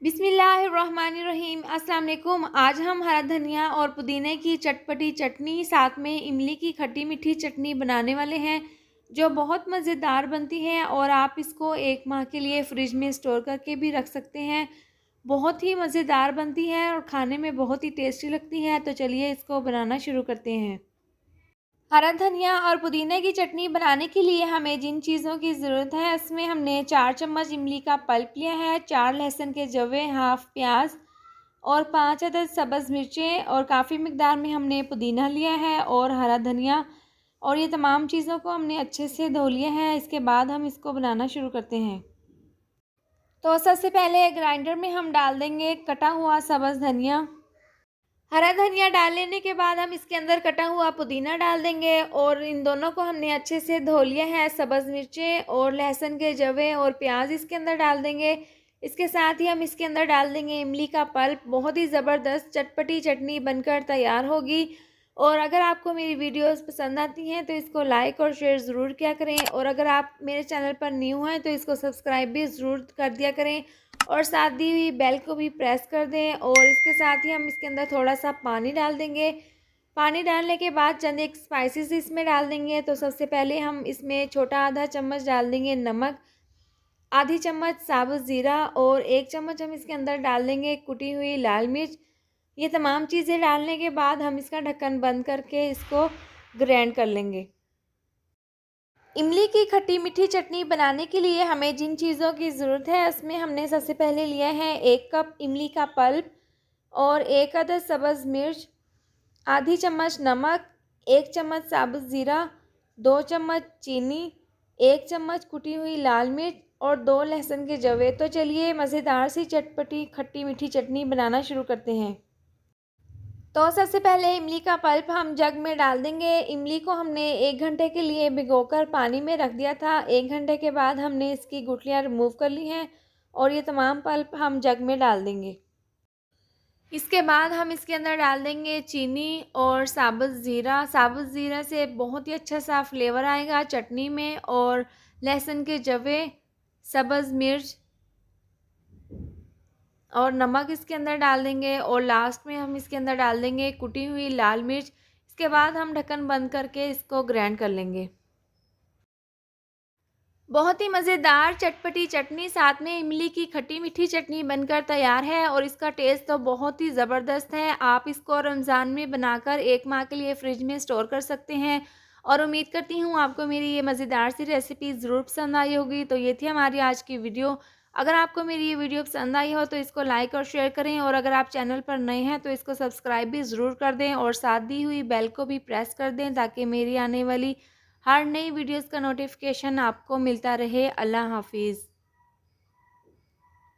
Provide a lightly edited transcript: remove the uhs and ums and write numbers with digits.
बिस्मिल्लाहिर्रहमानिर्रहीम। अस्सलाम वालेकुम। आज हम हरा धनिया और पुदीने की चटपटी चटनी साथ में इमली की खट्टी मीठी चटनी बनाने वाले हैं, जो बहुत मज़ेदार बनती है और आप इसको 1 माह के लिए फ्रिज में स्टोर करके भी रख सकते हैं। बहुत ही मज़ेदार बनती है और खाने में बहुत ही टेस्टी लगती है। तो चलिए इसको बनाना शुरू करते हैं। हरा धनिया और पुदीने की चटनी बनाने के लिए हमें जिन चीज़ों की ज़रूरत है, इसमें हमने 4 चम्मच इमली का पल्प लिया है, 4 लहसुन के जवे, हाफ प्याज और 5 अदद सब्ज़ मिर्चें और काफ़ी मिकदार में हमने पुदीना लिया है और हरा धनिया। और ये तमाम चीज़ों को हमने अच्छे से धो लिया है। इसके बाद हम इसको बनाना शुरू करते हैं। तो सबसे पहले ग्राइंडर में हम डाल देंगे कटा हुआ सब्ज़ धनिया। हरा धनिया डाल लेने के बाद हम इसके अंदर कटा हुआ पुदीना डाल देंगे और इन दोनों को हमने अच्छे से धो लिया है। सब्ज़ मिर्चें और लहसुन के जवे और प्याज इसके अंदर डाल देंगे। इसके साथ ही हम इसके अंदर डाल देंगे इमली का पल्प। बहुत ही ज़बरदस्त चटपटी चटनी बनकर तैयार होगी। और अगर आपको मेरी वीडियोस पसंद आती हैं तो इसको लाइक और शेयर ज़रूर किया करें, और अगर आप मेरे चैनल पर न्यू हैं तो इसको सब्सक्राइब भी ज़रूर कर दिया करें और साथ दी हुई बेल को भी प्रेस कर दें। और इसके साथ ही हम इसके अंदर थोड़ा सा पानी डाल देंगे। पानी डालने के बाद चंद एक स्पाइसेस इसमें डाल देंगे। तो सबसे पहले हम इसमें छोटा आधा चम्मच डाल देंगे नमक, आधी चम्मच साबुत ज़ीरा और 1 चम्मच हम इसके अंदर डाल देंगे कुटी हुई लाल मिर्च। ये तमाम चीज़ें डालने के बाद हम इसका ढक्कन बंद करके इसको ग्राइंड कर लेंगे। इमली की खट्टी मीठी चटनी बनाने के लिए हमें जिन चीज़ों की ज़रूरत है, उसमें हमने सबसे पहले लिया है 1 कप इमली का पल्प और 1 अदद सब्ज़ मिर्च, आधी चम्मच नमक, 1 चम्मच साबुत ज़ीरा, 2 चम्मच चीनी, 1 चम्मच कुटी हुई लाल मिर्च और 2 लहसुन के जवे। तो चलिए मज़ेदार सी चटपटी खट्टी मीठी चटनी बनाना शुरू करते हैं। तो सबसे पहले इमली का पल्प हम जग में डाल देंगे। इमली को हमने 1 घंटे के लिए भिगोकर पानी में रख दिया था। 1 घंटे के बाद हमने इसकी गुठलियाँ रिमूव कर ली हैं और ये तमाम पल्प हम जग में डाल देंगे। इसके बाद हम इसके अंदर डाल देंगे चीनी और साबुत ज़ीरा। साबुत ज़ीरा से बहुत ही अच्छा सा फ्लेवर आएगा चटनी में। और लहसुन के जवे, सब्ज़ मिर्च और नमक इसके अंदर डाल देंगे और लास्ट में हम इसके अंदर डाल देंगे कुटी हुई लाल मिर्च। इसके बाद हम ढक्कन बंद करके इसको ग्राइंड कर लेंगे। बहुत ही मज़ेदार चटपटी चटनी साथ में इमली की खट्टी मीठी चटनी बनकर तैयार है और इसका टेस्ट तो बहुत ही ज़बरदस्त है। आप इसको रमज़ान में बनाकर 1 माह के लिए फ्रिज में स्टोर कर सकते हैं। और उम्मीद करती हूँ आपको मेरी ये मज़ेदार सी रेसिपी ज़रूर पसंद आई होगी। तो ये थी हमारी आज की वीडियो। अगर आपको मेरी ये वीडियो पसंद आई हो तो इसको लाइक और शेयर करें, और अगर आप चैनल पर नए हैं तो इसको सब्सक्राइब भी ज़रूर कर दें और साथ दी हुई बेल को भी प्रेस कर दें, ताकि मेरी आने वाली हर नई वीडियोस का नोटिफिकेशन आपको मिलता रहे। अल्लाह हाफिज़।